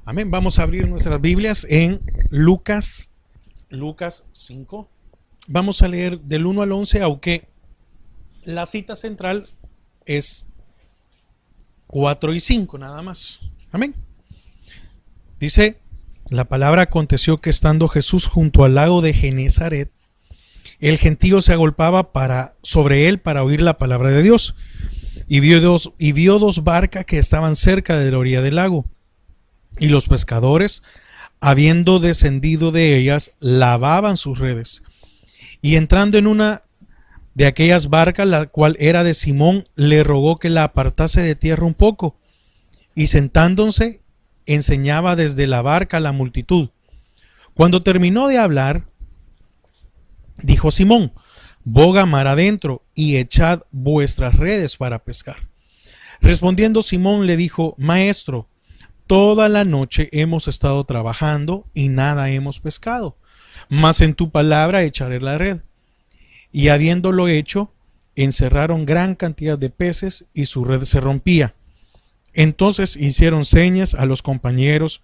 Amén. Vamos a abrir nuestras Biblias en Lucas 5. Vamos a leer del 1 al 11, aunque la cita central es 4 y 5 nada más. Amén. Dice la palabra: aconteció que estando Jesús junto al lago de Genezaret, el gentío se agolpaba sobre él para oír la palabra de Dios, y vio dos barcas que estaban cerca de la orilla del lago. Y los pescadores, habiendo descendido de ellas, lavaban sus redes. Y entrando en una de aquellas barcas, la cual era de Simón, le rogó que la apartase de tierra un poco. Y sentándose, enseñaba desde la barca a la multitud. Cuando terminó de hablar, dijo Simón: boga mar adentro y echad vuestras redes para pescar. Respondiendo Simón le dijo: Maestro, toda la noche hemos estado trabajando y nada hemos pescado, mas en tu palabra echaré la red. Y habiéndolo hecho, encerraron gran cantidad de peces y su red se rompía. Entonces hicieron señas a los compañeros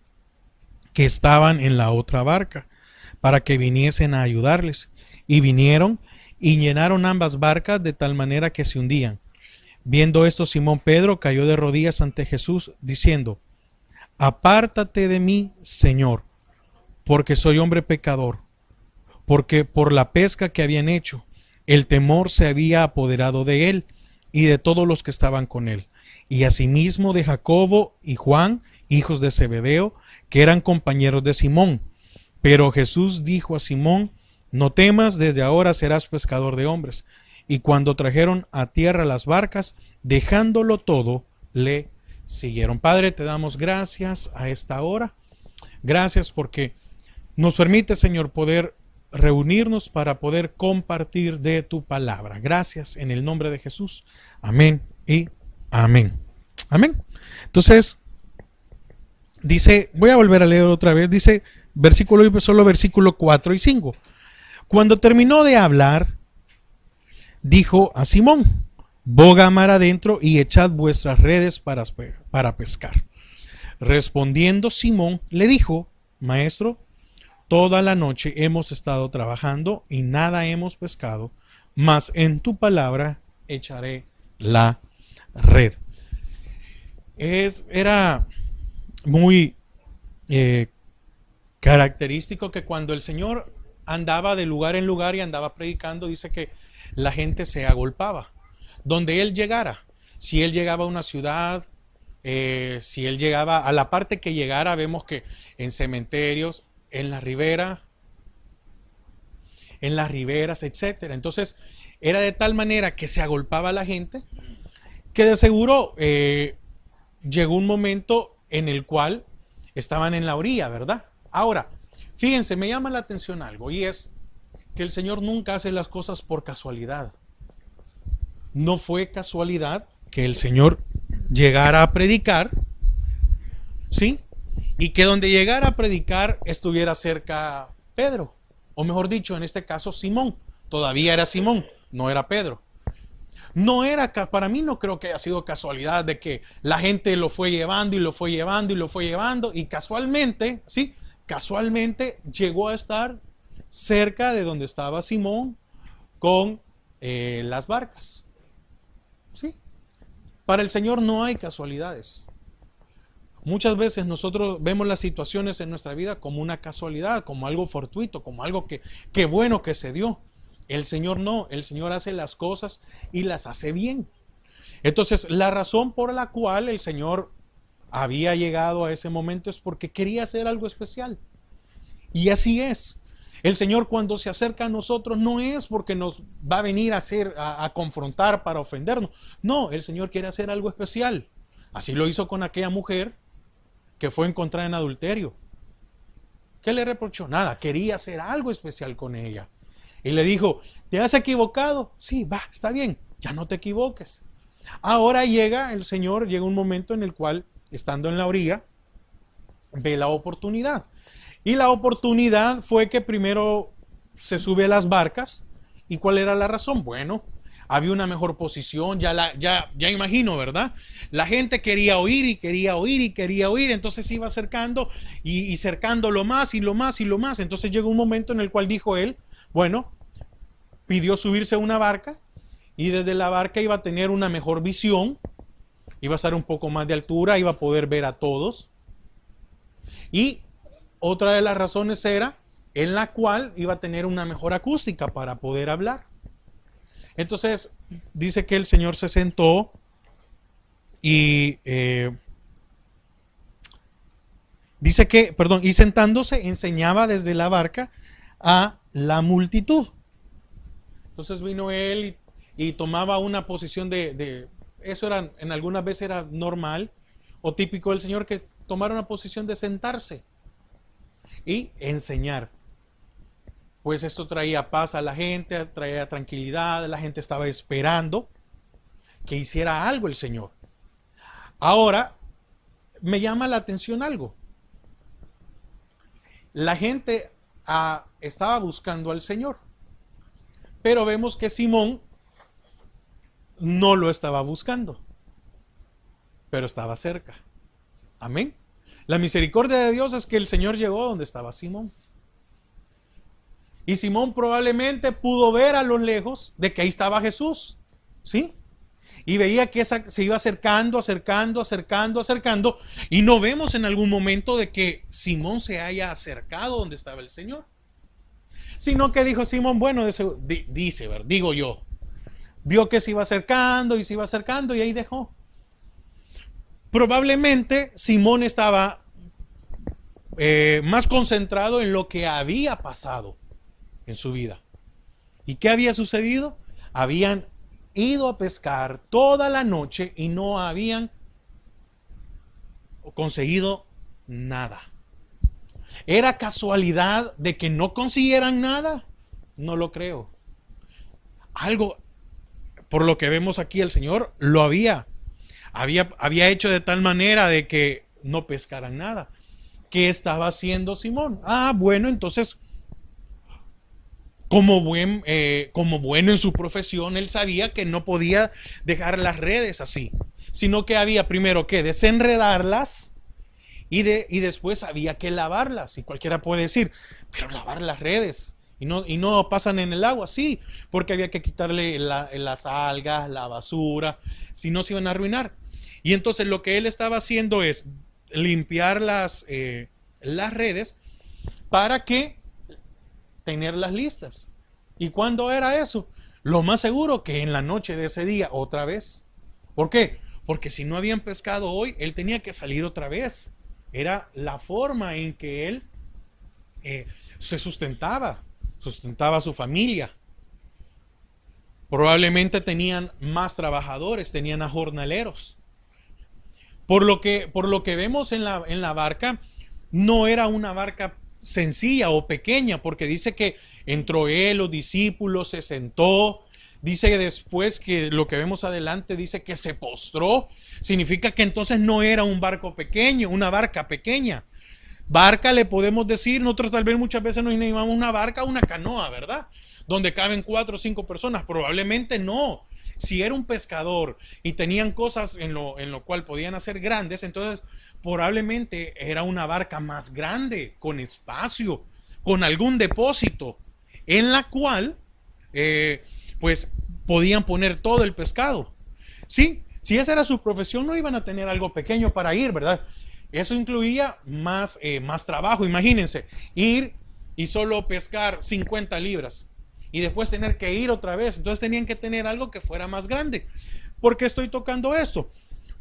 que estaban en la otra barca para que viniesen a ayudarles. Y vinieron y llenaron ambas barcas de tal manera que se hundían. Viendo esto, Simón Pedro cayó de rodillas ante Jesús, diciendo: Apártate de mí, Señor, porque soy hombre pecador. Porque por la pesca que habían hecho, el temor se había apoderado de él y de todos los que estaban con él, y asimismo de Jacobo y Juan, hijos de Zebedeo, que eran compañeros de Simón. Pero Jesús dijo a Simón: No temas, desde ahora serás pescador de hombres. Y cuando trajeron a tierra las barcas, dejándolo todo, le siguieron. Padre, te damos gracias a esta hora. Gracias porque nos permite, Señor, poder reunirnos para poder compartir de tu palabra. Gracias en el nombre de Jesús. Amén y amén. Amén. Entonces, dice, voy a volver a leer otra vez, dice solo versículo 4 y 5. Cuando terminó de hablar, dijo a Simón: boga mar adentro y echad vuestras redes para pescar. Respondiendo Simón le dijo: Maestro, toda la noche hemos estado trabajando y nada hemos pescado, mas en tu palabra echaré la red. Era muy característico que cuando el Señor andaba de lugar en lugar y andaba predicando, dice que la gente se agolpaba donde él llegara. Si él llegaba a una ciudad, si él llegaba a la parte que llegara, vemos que en cementerios, en la ribera, en las riberas, etcétera. Entonces era de tal manera que se agolpaba la gente, que de seguro llegó un momento en el cual estaban en la orilla, ¿verdad? Ahora, fíjense, me llama la atención algo, y es que el Señor nunca hace las cosas por casualidad. No fue casualidad que el Señor llegara a predicar, ¿sí? Y que donde llegara a predicar estuviera cerca Pedro, o mejor dicho, en este caso Simón. Todavía era Simón, no era Pedro. No era, para mí no creo que haya sido casualidad de que la gente lo fue llevando y lo fue llevando y lo fue llevando, y casualmente, ¿sí? Casualmente llegó a estar cerca de donde estaba Simón con las barcas. ¿Sí? Para el Señor no hay casualidades. Muchas veces nosotros vemos las situaciones en nuestra vida como una casualidad, como algo fortuito, como algo que bueno que se dio. El Señor no, el Señor hace las cosas y las hace bien. Entonces, la razón por la cual el Señor había llegado a ese momento es porque quería hacer algo especial. Y así es. El Señor, cuando se acerca a nosotros, no es porque nos va a venir a confrontar para ofendernos. No, el Señor quiere hacer algo especial. Así lo hizo con aquella mujer que fue encontrada en adulterio. ¿Qué le reprochó? Nada, quería hacer algo especial con ella. Y le dijo: ¿te has equivocado? Sí, va, está bien, ya no te equivoques. Ahora llega el Señor, llega un momento en el cual, estando en la orilla, ve la oportunidad. Y la oportunidad fue que primero se sube a las barcas. ¿Y cuál era la razón? Bueno, había una mejor posición, ya imagino, ¿verdad? La gente quería oír y quería oír y quería oír, entonces se iba acercando y cercándolo más y lo más y lo más. Entonces llegó un momento en el cual dijo él, bueno, pidió subirse a una barca y desde la barca iba a tener una mejor visión, iba a estar un poco más de altura, iba a poder ver a todos. Y otra de las razones era en la cual iba a tener una mejor acústica para poder hablar. Entonces dice que el Señor se sentó y dice que, perdón, y sentándose enseñaba desde la barca a la multitud. Entonces vino él y tomaba una posición eso era, en algunas veces era normal o típico del Señor que tomara una posición de sentarse y enseñar. Pues esto traía paz a la gente, traía tranquilidad, la gente estaba esperando que hiciera algo el Señor. Ahora, me llama la atención algo. La gente estaba buscando al Señor, pero vemos que Simón no lo estaba buscando, pero estaba cerca. Amén. La misericordia de Dios es que el Señor llegó donde estaba Simón. Y Simón probablemente pudo ver a lo lejos de que ahí estaba Jesús, ¿sí? Y veía que se iba acercando, y no vemos en algún momento de que Simón se haya acercado donde estaba el Señor. Sino que dijo Simón, bueno, digo yo, vio que se iba acercando y ahí dejó. Probablemente Simón estaba más concentrado en lo que había pasado en su vida. ¿Y qué había sucedido? Habían ido a pescar toda la noche y no habían conseguido nada. ¿Era casualidad de que no consiguieran nada? No lo creo. Algo, por lo que vemos aquí, el Señor lo había hecho de tal manera de que no pescaran nada. ¿Qué estaba haciendo Simón? Bueno, entonces como bueno en su profesión, él sabía que no podía dejar las redes así, sino que había primero que desenredarlas y después había que lavarlas. Y cualquiera puede decir, pero lavar las redes y no pasan en el agua. Sí, porque había que quitarle las algas, la basura, si no se iban a arruinar. Y entonces lo que él estaba haciendo es limpiar las redes para que tenerlas listas. ¿Y cuándo era eso? Lo más seguro que en la noche de ese día otra vez. ¿Por qué? Porque si no habían pescado hoy, él tenía que salir otra vez. Era la forma en que él se sustentaba a su familia. Probablemente tenían más trabajadores, tenían a jornaleros. Por lo que vemos en la barca, no era una barca sencilla o pequeña, porque dice que entró él, los discípulos, se sentó. Dice que después, que lo que vemos adelante, dice que se postró. Significa que entonces no era un barco pequeño, una barca pequeña. Barca le podemos decir, nosotros tal vez muchas veces nos llamamos una barca o una canoa, ¿verdad? Donde caben 4 o 5 personas. Probablemente no. Si era un pescador y tenían cosas en lo cual podían hacer grandes, entonces probablemente era una barca más grande, con espacio, con algún depósito, en la cual pues podían poner todo el pescado. ¿Sí? Si esa era su profesión, no iban a tener algo pequeño para ir, ¿verdad? Eso incluía más trabajo. Imagínense, ir y solo pescar 50 libras y después tener que ir otra vez. Entonces tenían que tener algo que fuera más grande. ¿Por qué estoy tocando esto?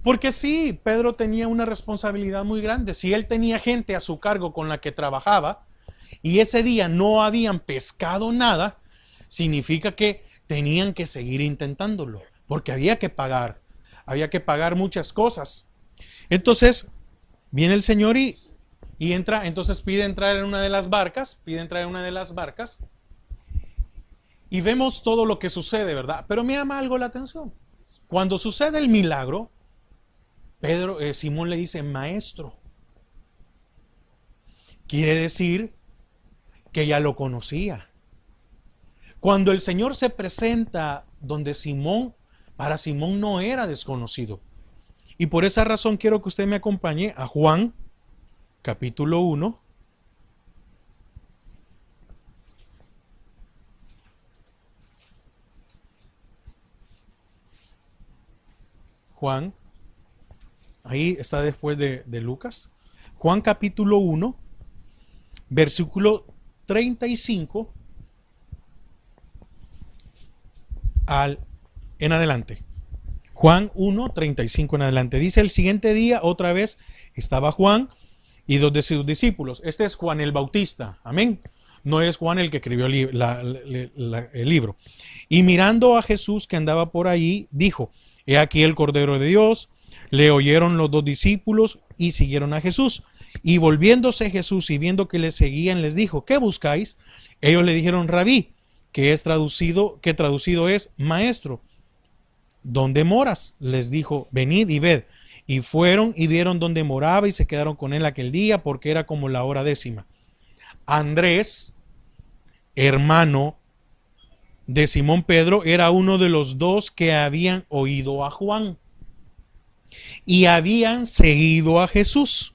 Porque sí, Pedro tenía una responsabilidad muy grande. Si él tenía gente a su cargo con la que trabajaba y ese día no habían pescado nada, significa que tenían que seguir intentándolo, porque había que pagar muchas cosas. Entonces viene el Señor y entra, entonces pide entrar en una de las barcas, y vemos todo lo que sucede, ¿verdad? Pero me llama algo la atención. Cuando sucede el milagro, Simón le dice, maestro. Quiere decir que ya lo conocía. Cuando el Señor se presenta donde para Simón no era desconocido. Y por esa razón quiero que usted me acompañe a Juan, capítulo 1. Juan, ahí está después de Lucas. Juan capítulo 1, versículo 35 en adelante. Juan 1, 35 en adelante. Dice: el siguiente día otra vez estaba Juan y dos de sus discípulos. Este es Juan el Bautista. Amén. No es Juan el que escribió el libro. Y mirando a Jesús que andaba por allí, dijo: he aquí el Cordero de Dios. Le oyeron los dos discípulos y siguieron a Jesús. Y volviéndose Jesús y viendo que le seguían, les dijo: ¿qué buscáis? Ellos le dijeron: Rabí, que traducido es maestro. ¿Dónde moras? Les dijo: venid y ved. Y fueron y vieron dónde moraba y se quedaron con él aquel día, porque era como la hora 10. Andrés, hermano de Simón Pedro, era uno de los dos que habían oído a Juan y habían seguido a Jesús.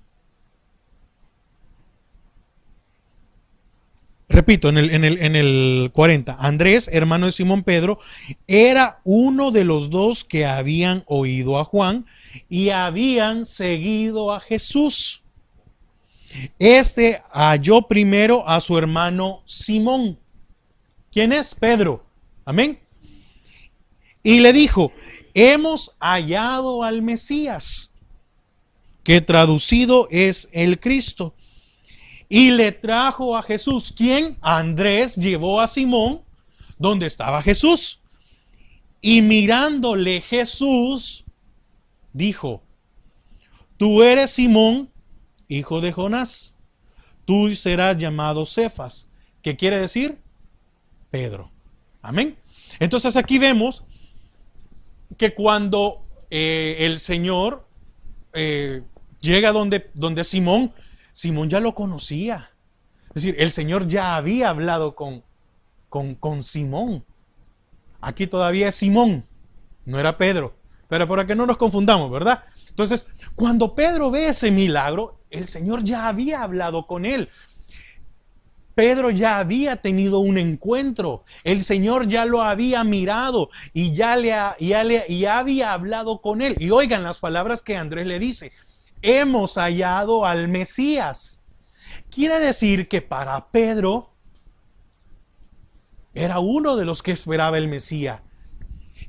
Repito, en el 40, Andrés, hermano de Simón Pedro, era uno de los dos que habían oído a Juan y habían seguido a Jesús. Este halló primero a su hermano Simón. ¿Quién es? Pedro. Amén. Y le dijo: hemos hallado al Mesías, que traducido es el Cristo. Y le trajo a Jesús. ¿Quién? Andrés llevó a Simón donde estaba Jesús. Y mirándole Jesús, dijo: tú eres Simón, hijo de Jonás. Tú serás llamado Cefas. ¿Qué quiere decir? Pedro. Amén. Entonces aquí vemos que cuando el Señor llega donde Simón, Simón ya lo conocía. Es decir, el Señor ya había hablado con Simón. Aquí todavía es Simón, no era Pedro. Pero para que no nos confundamos, ¿verdad? Entonces, cuando Pedro ve ese milagro, el Señor ya había hablado con él. Pedro ya había tenido un encuentro. El Señor ya lo había mirado y ya había hablado con él. Y oigan las palabras que Andrés le dice: hemos hallado al Mesías. Quiere decir que para Pedro era uno de los que esperaba el Mesías.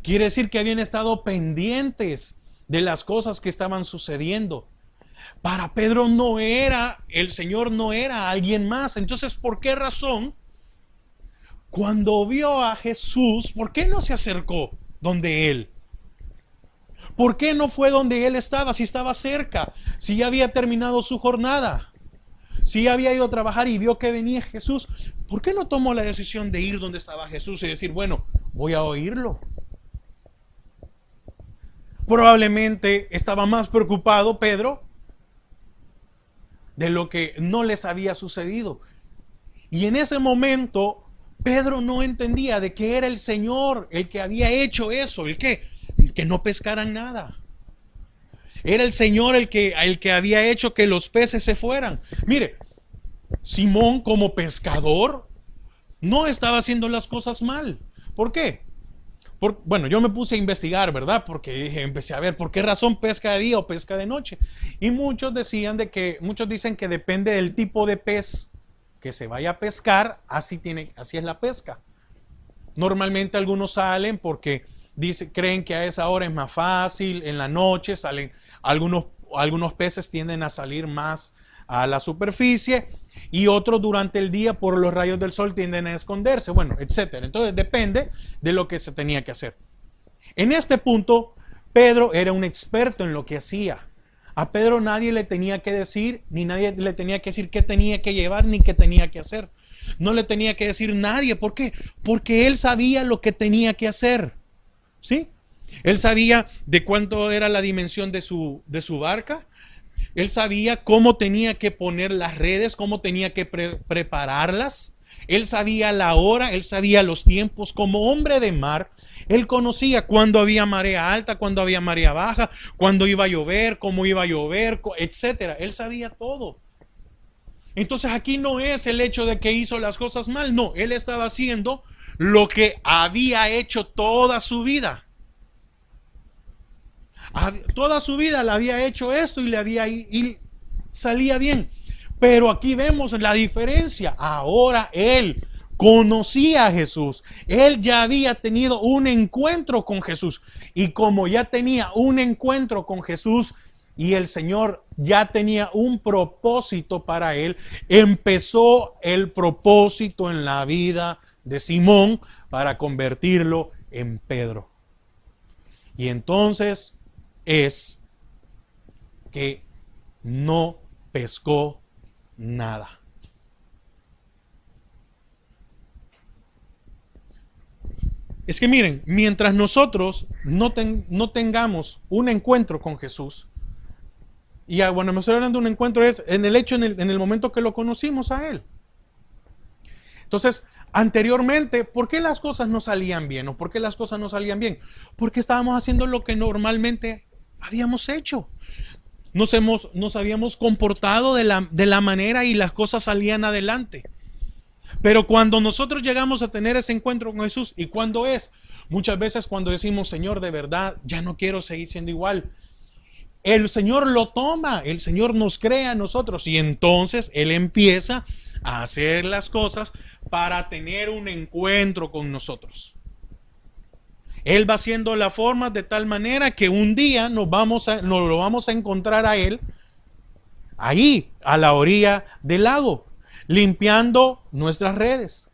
Quiere decir que habían estado pendientes de las cosas que estaban sucediendo. Para Pedro el Señor no era alguien más. Entonces, ¿por qué razón? Cuando vio a Jesús, ¿por qué no se acercó donde él? ¿Por qué no fue donde él estaba? Si estaba cerca, si ya había terminado su jornada, si ya había ido a trabajar y vio que venía Jesús, ¿por qué no tomó la decisión de ir donde estaba Jesús y decir: bueno, voy a oírlo? Probablemente estaba más preocupado Pedro de lo que no les había sucedido. Y en ese momento Pedro no entendía de que era el Señor el que había hecho eso, el que no pescaran nada. Era el Señor el que había hecho que los peces se fueran. Mire, Simón como pescador no estaba haciendo las cosas mal. ¿Por qué? Bueno, yo me puse a investigar, ¿verdad? Porque empecé a ver por qué razón pesca de día o pesca de noche. Y muchos dicen que depende del tipo de pez que se vaya a pescar, así es la pesca. Normalmente algunos salen porque creen que a esa hora es más fácil, en la noche salen, algunos peces tienden a salir más a la superficie y otros durante el día por los rayos del sol tienden a esconderse, bueno, etcétera. Entonces depende de lo que se tenía que hacer. En este punto, Pedro era un experto en lo que hacía. A Pedro nadie le tenía que decir, ni nadie le tenía que decir qué tenía que llevar, ni qué tenía que hacer. No le tenía que decir nadie. ¿Por qué? Porque él sabía lo que tenía que hacer. ¿Sí? Él sabía de cuánto era la dimensión de su barca. Él sabía cómo tenía que poner las redes, cómo tenía que prepararlas. Él sabía la hora, él sabía los tiempos. Como hombre de mar, Él conocía cuándo había marea alta, cuándo había marea baja, cuándo iba a llover, cómo iba a llover, etcétera. Él sabía todo. Entonces aquí no es el hecho de que hizo las cosas mal, no, él estaba haciendo lo que había hecho toda su vida. Toda su vida le había hecho esto y salía bien. Pero aquí vemos la diferencia. Ahora él conocía a Jesús. Él ya había tenido un encuentro con Jesús. Y como ya tenía un encuentro con Jesús y el Señor ya tenía un propósito para él, empezó el propósito en la vida de Simón para convertirlo en Pedro. Y entonces es que no pescó nada. Es que miren, mientras nosotros no tengamos un encuentro con Jesús, y bueno, me estoy hablando de un encuentro es en el hecho, en el momento que lo conocimos a Él. Entonces, anteriormente, ¿por qué las cosas no salían bien? ¿O por qué las cosas no salían bien? Porque estábamos haciendo lo que normalmente habíamos hecho. Nos habíamos comportado de la manera y las cosas salían adelante. Pero cuando nosotros llegamos a tener ese encuentro con Jesús, ¿y cuándo es? Muchas veces cuando decimos, Señor, de verdad, ya no quiero seguir siendo igual. El Señor lo toma, el Señor nos crea a nosotros y entonces Él empieza a hacer las cosas para tener un encuentro con nosotros. Él va haciendo la forma de tal manera que un día nos lo vamos a encontrar a Él ahí, a la orilla del lago, limpiando nuestras redes.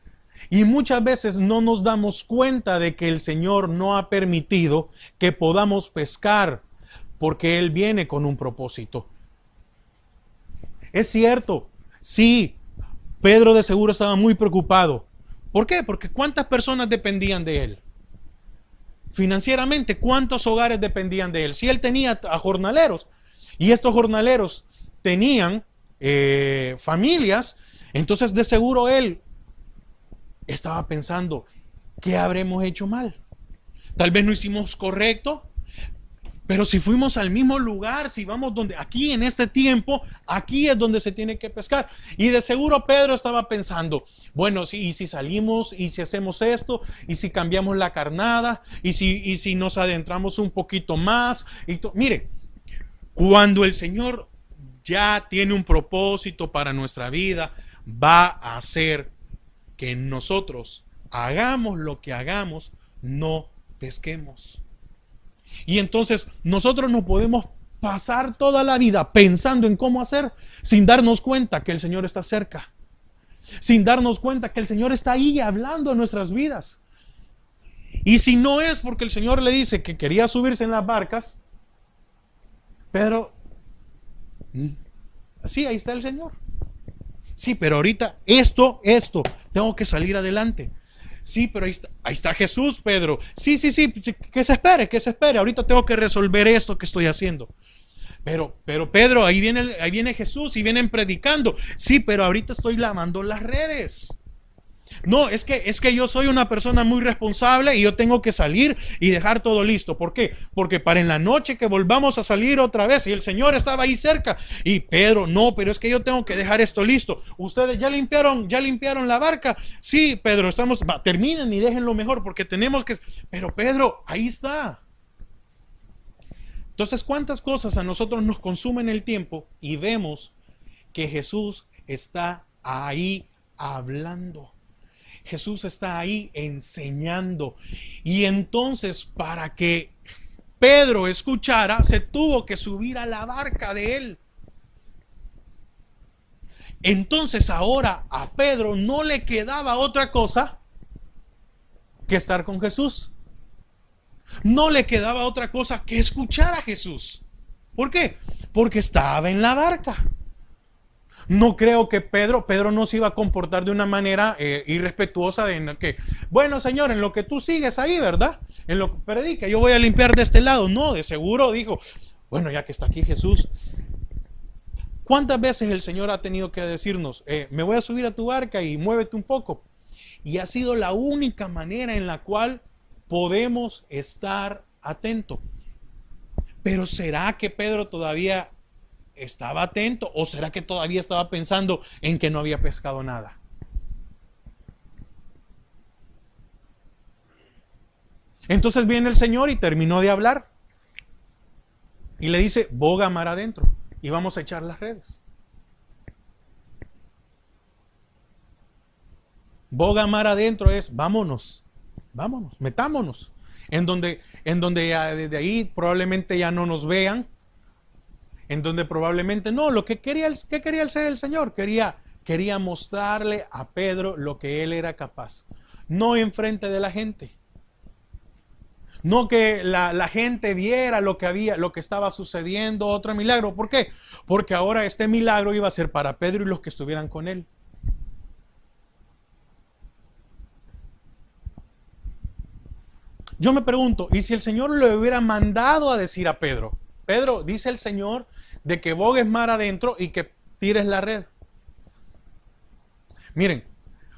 Y muchas veces no nos damos cuenta de que el Señor no ha permitido que podamos pescar, porque Él viene con un propósito. Es cierto, sí, Pedro de seguro estaba muy preocupado. ¿Por qué? Porque ¿cuántas personas dependían de Él? Financieramente, ¿cuántos hogares dependían de Él? Si Él tenía a jornaleros y estos jornaleros tenían familias, entonces de seguro Él estaba pensando, ¿qué habremos hecho mal? Tal vez no hicimos correcto, pero si fuimos al mismo lugar, si vamos aquí en este tiempo, aquí es donde se tiene que pescar. Y de seguro Pedro estaba pensando, bueno, y si salimos, y si hacemos esto, y si cambiamos la carnada, y si nos adentramos un poquito más. Mire, cuando el Señor ya tiene un propósito para nuestra vida, va a hacer que nosotros hagamos lo que hagamos, no pesquemos. Y entonces nosotros no podemos pasar toda la vida pensando en cómo hacer sin darnos cuenta que el Señor está cerca, sin darnos cuenta que el Señor está ahí hablando a nuestras vidas. Y si no es porque el Señor le dice que quería subirse en las barcas, Pedro, sí, ahí está el Señor. Sí, pero ahorita esto, tengo que salir adelante. Sí, pero ahí está Jesús, Pedro. Sí, que se espere. Ahorita tengo que resolver esto que estoy haciendo. Pero Pedro, ahí viene Jesús y vienen predicando. Sí, pero ahorita estoy lavando las redes. No, es que yo soy una persona muy responsable y yo tengo que salir y dejar todo listo. ¿Por qué? Porque para en la noche que volvamos a salir otra vez y el Señor estaba ahí cerca. Y Pedro, no, pero es que yo tengo que dejar esto listo. Ustedes ya limpiaron la barca. Sí, Pedro, terminen y déjenlo mejor porque tenemos que. Pero Pedro, ahí está. Entonces, ¿cuántas cosas a nosotros nos consumen el tiempo y vemos que Jesús está ahí hablando? Jesús está ahí enseñando. Y entonces, para que Pedro escuchara, se tuvo que subir a la barca de él. Entonces ahora a Pedro no le quedaba otra cosa que estar con Jesús. No le quedaba otra cosa que escuchar a Jesús. ¿Por qué? Porque estaba en la barca. No creo que Pedro no se iba a comportar de una manera irrespetuosa de que, bueno, Señor, en lo que tú sigues ahí, ¿verdad? En lo que predica, yo voy a limpiar de este lado. No, de seguro dijo, bueno, ya que está aquí Jesús. ¿Cuántas veces el Señor ha tenido que decirnos, me voy a subir a tu barca y muévete un poco? Y ha sido la única manera en la cual podemos estar atentos. Pero ¿será que Pedro todavía estaba atento o será que todavía estaba pensando en que no había pescado nada? Entonces viene el Señor y terminó de hablar y le dice: boga mar adentro y vamos a echar las redes. Boga mar adentro es vámonos, metámonos. En donde ya, desde ahí probablemente ya no nos vean. En donde probablemente no, ¿qué quería hacer el Señor? Quería mostrarle a Pedro lo que él era capaz. No enfrente de la gente. No que la gente viera lo que estaba sucediendo, otro milagro. ¿Por qué? Porque ahora este milagro iba a ser para Pedro y los que estuvieran con él. Yo me pregunto, ¿y si el Señor le hubiera mandado a decir a Pedro: Pedro, dice el Señor de que bogues mar adentro y que tires la red? Miren,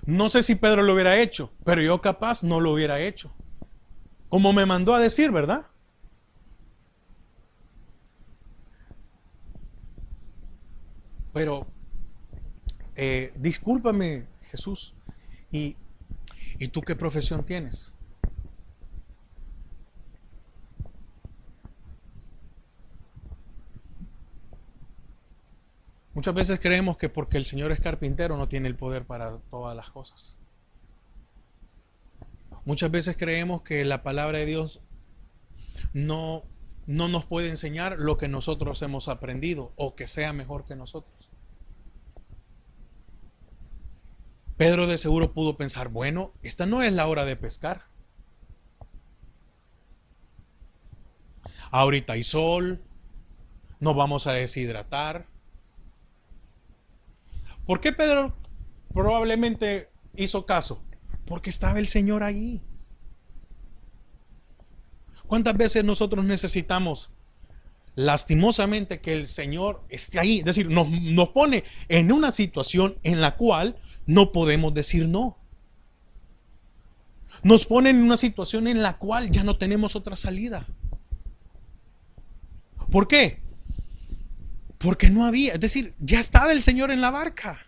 no sé si Pedro lo hubiera hecho, pero yo capaz no lo hubiera hecho. Como me mandó a decir, ¿verdad? Pero, discúlpame, Jesús, ¿y tú qué profesión tienes? Muchas veces creemos que porque el Señor es carpintero no tiene el poder para todas las cosas. Muchas veces creemos que la palabra de Dios no nos puede enseñar lo que nosotros hemos aprendido o que sea mejor que nosotros. Pedro de seguro pudo pensar: bueno, esta no es la hora de pescar. Ahorita hay sol, nos vamos a deshidratar. ¿Por qué Pedro probablemente hizo caso? Porque estaba el Señor allí. ¿Cuántas veces nosotros necesitamos lastimosamente que el Señor esté ahí? Es decir, nos pone en una situación en la cual no podemos decir no. Nos pone en una situación en la cual ya no tenemos otra salida. ¿Por qué? Porque no había, es decir, ya estaba el Señor en la barca.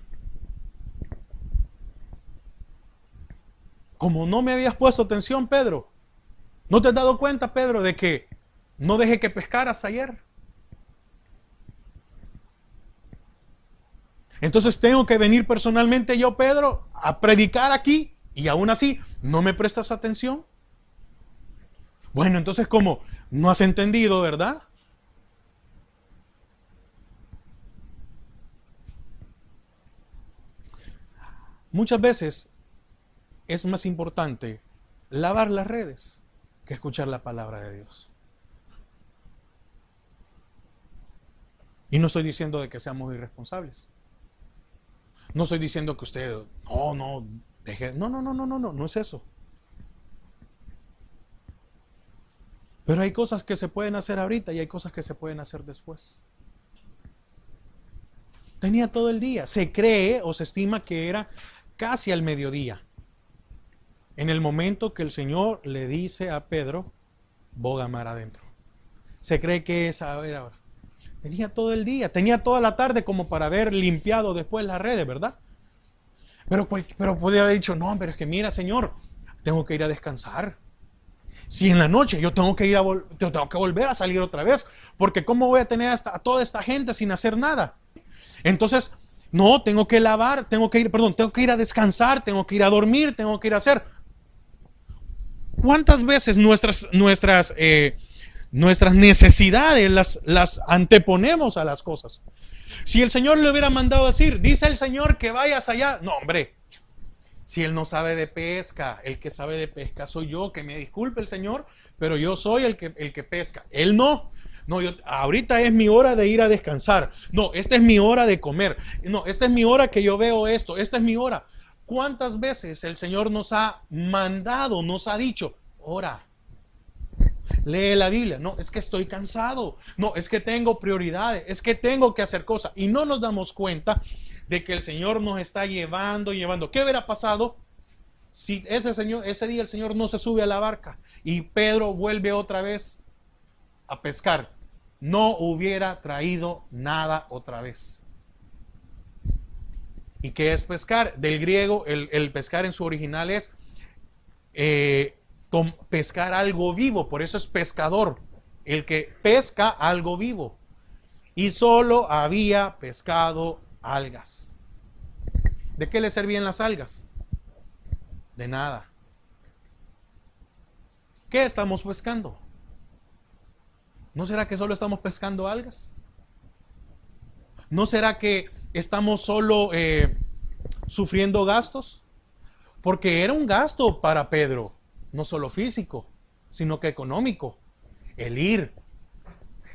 Como no me habías puesto atención, Pedro, ¿no te has dado cuenta, Pedro, de que no dejé que pescaras ayer? Entonces tengo que venir personalmente yo, Pedro, a predicar aquí y aún así no me prestas atención. Bueno, entonces como no has entendido, ¿verdad? Muchas veces es más importante lavar las redes que escuchar la palabra de Dios. Y no estoy diciendo de que seamos irresponsables. No estoy diciendo que usted, deje. No es eso. Pero hay cosas que se pueden hacer ahorita y hay cosas que se pueden hacer después. Tenía todo el día. Se cree o se estima que era casi al mediodía. En el momento que el Señor le dice a Pedro: boga mar adentro. Se cree que esa era ahora. Tenía todo el día, tenía toda la tarde como para haber limpiado después las redes, ¿verdad? Pero podría haber dicho: no, pero es que mira, Señor, tengo que ir a descansar. Si en la noche yo tengo que tengo que volver a salir otra vez, porque ¿cómo voy a tener a toda esta gente sin hacer nada? Entonces, no, tengo que lavar, tengo que ir a descansar, tengo que ir a dormir, tengo que ir a hacer. ¿Cuántas veces nuestras necesidades las anteponemos a las cosas? Si el Señor le hubiera mandado a decir: dice el Señor que vayas allá. No, hombre, si Él no sabe de pesca, el que sabe de pesca soy yo. Que me disculpe el Señor, pero yo soy el que pesca. Él no. No, ahorita es mi hora de ir a descansar. No, esta es mi hora de comer. No, esta es mi hora que yo veo esto. Esta es mi hora. ¿Cuántas veces el Señor nos ha mandado, nos ha dicho: ora, lee la Biblia? No, es que estoy cansado. No, es que tengo prioridades. Es que tengo que hacer cosas. Y no nos damos cuenta de que el Señor nos está llevando. ¿Qué hubiera pasado Si ese día el Señor no se sube a la barca y Pedro vuelve otra vez a pescar, no hubiera traído nada otra vez. ¿Y qué es pescar? Del griego, el pescar en su original es pescar algo vivo, por eso es pescador, el que pesca algo vivo. Y solo había pescado algas. ¿De qué le servían las algas? De nada. ¿Qué estamos pescando? ¿No será que solo estamos pescando algas? ¿No será que estamos solo sufriendo gastos? Porque era un gasto para Pedro, no solo físico, sino que económico. El ir.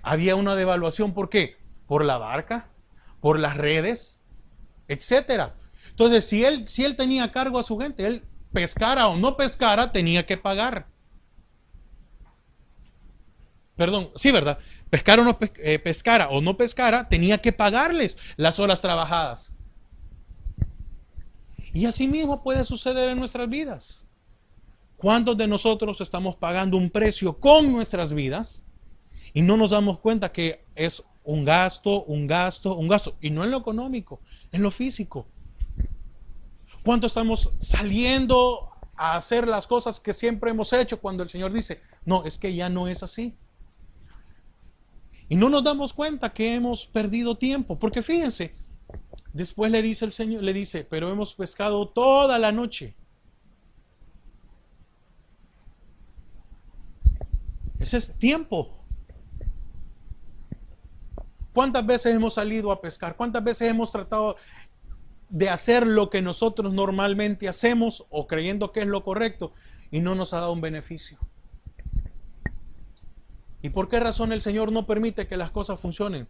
Había una devaluación, ¿por qué? Por la barca, por las redes, etcétera. Entonces, si él tenía cargo a su gente, él pescara o no pescara, tenía que pagar. Perdón, sí, ¿verdad? Pescara o no pescara, tenía que pagarles las horas trabajadas. Y así mismo puede suceder en nuestras vidas. ¿Cuántos de nosotros estamos pagando un precio con nuestras vidas y no nos damos cuenta que es un gasto, un gasto, un gasto? Y no en lo económico, en lo físico. ¿Cuánto estamos saliendo a hacer las cosas que siempre hemos hecho cuando el Señor dice, no, es que ya no es así? Y no nos damos cuenta que hemos perdido tiempo, porque fíjense, después le dice el Señor, le dice, pero hemos pescado toda la noche. Ese es tiempo. ¿Cuántas veces hemos salido a pescar? ¿Cuántas veces hemos tratado de hacer lo que nosotros normalmente hacemos o creyendo que es lo correcto y no nos ha dado un beneficio? ¿Y por qué razón el Señor no permite que las cosas funcionen?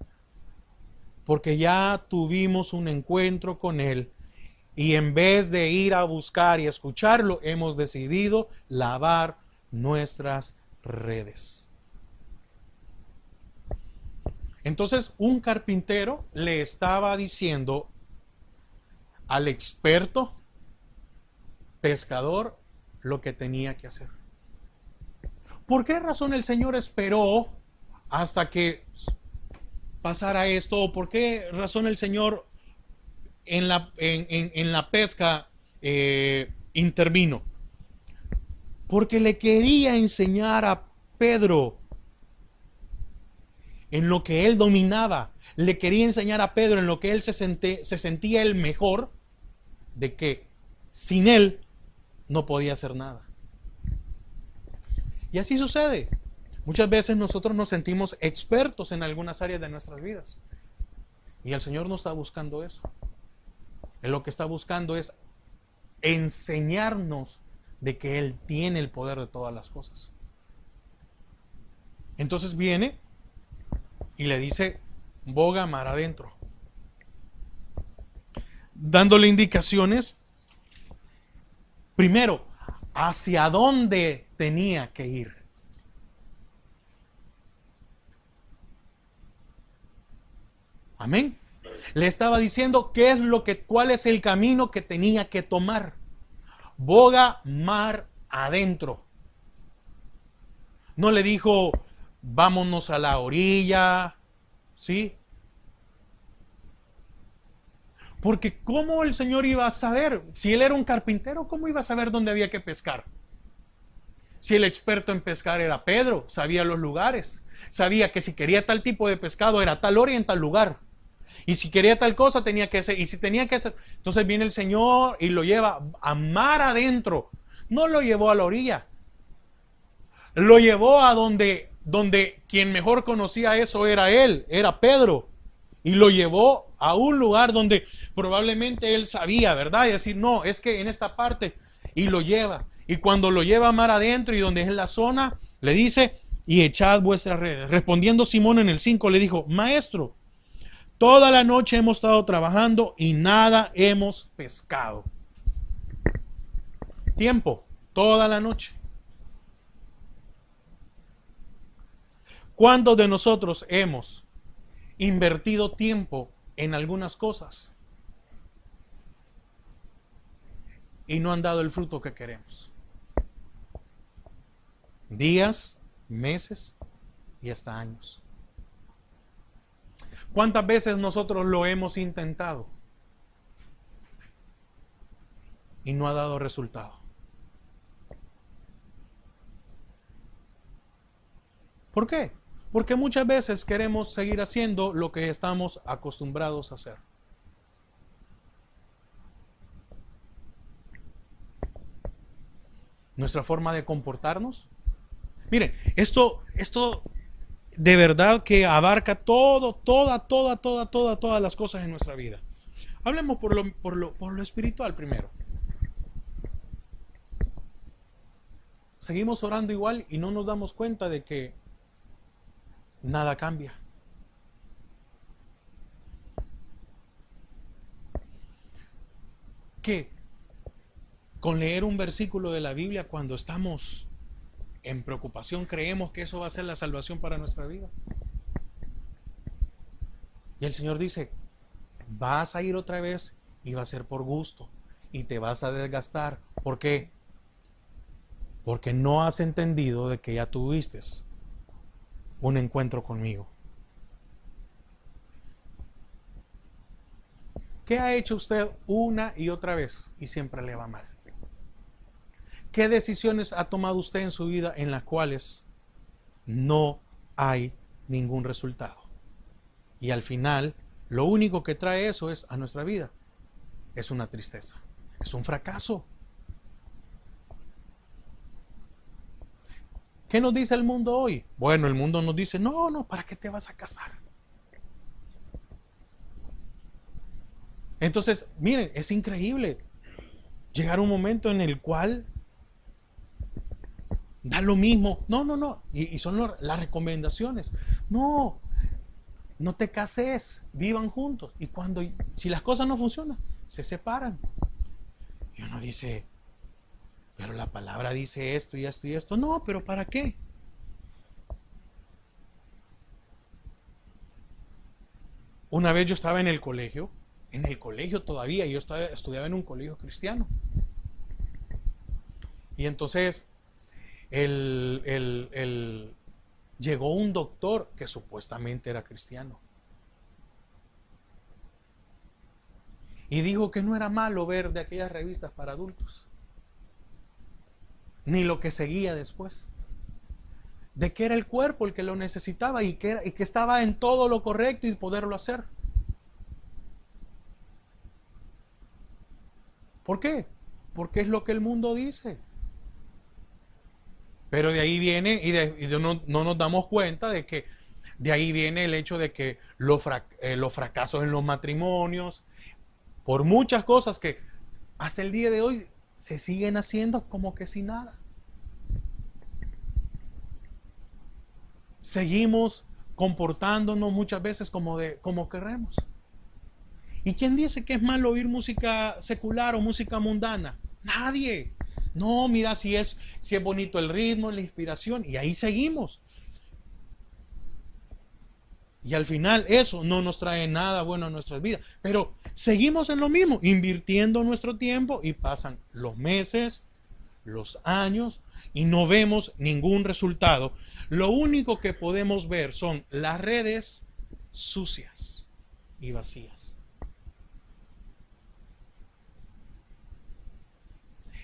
Porque ya tuvimos un encuentro con Él y en vez de ir a buscar y escucharlo, hemos decidido lavar nuestras redes. Entonces, un carpintero le estaba diciendo al experto pescador lo que tenía que hacer. ¿Por qué razón el Señor esperó hasta que pasara esto? ¿O por qué razón el Señor en la pesca intervino? Porque le quería enseñar a Pedro en lo que él dominaba. Le quería enseñar a Pedro en lo que él se sentía el mejor, de que sin él no podía hacer nada. Y así sucede. Muchas veces nosotros nos sentimos expertos en algunas áreas de nuestras vidas. Y el Señor no está buscando eso. Él lo que está buscando es enseñarnos de que Él tiene el poder de todas las cosas. Entonces viene y le dice, boga mar adentro, dándole indicaciones, primero, hacia dónde tenía que ir. Amén. Le estaba diciendo cuál es el camino que tenía que tomar. Boga mar adentro. No le dijo, vámonos a la orilla, ¿sí? Porque ¿cómo el Señor iba a saber? Si él era un carpintero, ¿cómo iba a saber dónde había que pescar? Si el experto en pescar era Pedro, sabía los lugares. Sabía que si quería tal tipo de pescado era tal hora y en tal lugar. Y si quería tal cosa tenía que hacer. Y si tenía que hacer. Entonces viene el Señor y lo lleva a mar adentro. No lo llevó a la orilla. Lo llevó a donde quien mejor conocía eso era él, era Pedro. Y lo llevó a un lugar donde probablemente él sabía, ¿verdad? Y decir, no, es que en esta parte. Y lo lleva. Y cuando lo lleva a mar adentro y donde es la zona, le dice, y echad vuestras redes. Respondiendo Simón en el 5 le dijo, maestro, toda la noche hemos estado trabajando y nada hemos pescado. Tiempo, toda la noche. ¿Cuántos de nosotros hemos invertido tiempo en algunas cosas y no han dado el fruto que queremos. Días, meses y hasta años. ¿Cuántas veces nosotros lo hemos intentado y no ha dado resultado? ¿Por qué? Porque muchas veces queremos seguir haciendo lo que estamos acostumbrados a hacer. Nuestra forma de comportarnos. Miren, esto de verdad que abarca todas las cosas en nuestra vida. Hablemos por lo espiritual primero. Seguimos orando igual y no nos damos cuenta de que nada cambia. ¿Qué? Con leer un versículo de la Biblia cuando estamos en preocupación creemos que eso va a ser la salvación para nuestra vida. Y el Señor dice, vas a ir otra vez y va a ser por gusto y te vas a desgastar. ¿Por qué? Porque no has entendido de que ya tuviste un encuentro conmigo. ¿Qué ha hecho usted una y otra vez y siempre le va mal? ¿Qué decisiones ha tomado usted en su vida en las cuales no hay ningún resultado? Y al final, lo único que trae eso es a nuestra vida. Es una tristeza, es un fracaso. ¿Qué nos dice el mundo hoy? Bueno, el mundo nos dice, no, ¿para qué te vas a casar? Entonces, miren, es increíble llegar a un momento en el cual da lo mismo. No. Y son las recomendaciones. No te cases, vivan juntos. Y si las cosas no funcionan, se separan. Y uno dice, pero la palabra dice esto y esto y esto. No, pero ¿para qué? Una vez yo estaba en el colegio todavía, yo estudiaba en un colegio cristiano. Y entonces llegó un doctor que supuestamente era cristiano. Y dijo que no era malo ver de aquellas revistas para adultos. Ni lo que seguía después. De que era el cuerpo el que lo necesitaba y que estaba en todo lo correcto y poderlo hacer. ¿Por qué? Porque es lo que el mundo dice. Pero de ahí viene, no nos damos cuenta de que de ahí viene el hecho de que los fracasos en los matrimonios, por muchas cosas que hasta el día de hoy se siguen haciendo como que sin nada. Seguimos comportándonos muchas veces como queremos. ¿Y quién dice que es malo oír música secular o música mundana? Nadie. No, mira si es bonito el ritmo, la inspiración, y ahí seguimos. Y al final eso no nos trae nada bueno a nuestras vidas. Pero seguimos en lo mismo, invirtiendo nuestro tiempo y pasan los meses, los años y no vemos ningún resultado. Lo único que podemos ver son las redes sucias y vacías.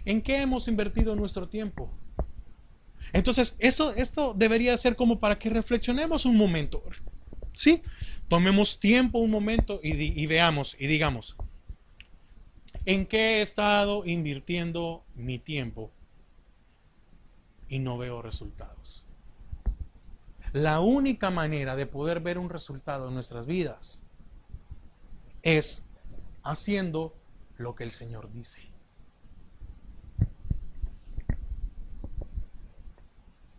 ¿En qué hemos invertido nuestro tiempo? Entonces, esto debería ser como para que reflexionemos un momento. ¿Sí? Tomemos tiempo un momento y veamos y digamos, ¿en qué he estado invirtiendo mi tiempo y no veo resultados? La única manera de poder ver un resultado en nuestras vidas es haciendo lo que el Señor dice.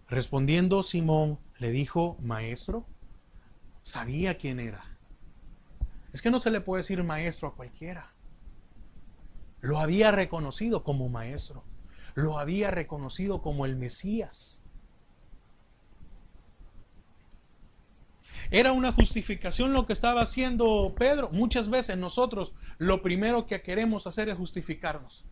Respondiendo Simón le dijo, maestro, sabía quién era. Es que no se le puede decir maestro a cualquiera. Lo había reconocido como maestro. Lo había reconocido como el Mesías. Era una justificación lo que estaba haciendo Pedro. Muchas veces nosotros lo primero que queremos hacer es justificarnos.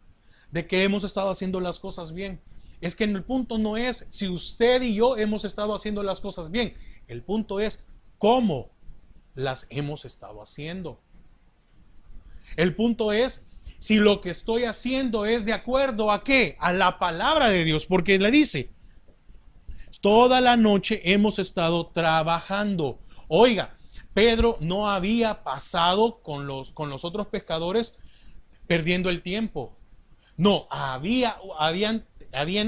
de que hemos estado haciendo las cosas bien. Es que el punto no es si usted y yo hemos estado haciendo las cosas bien. El punto es cómo las hemos estado haciendo. El punto es si lo que estoy haciendo es de acuerdo a qué, a la palabra de Dios, porque le dice, toda la noche hemos estado trabajando. Oiga, Pedro no había pasado con los otros pescadores perdiendo el tiempo. No, habían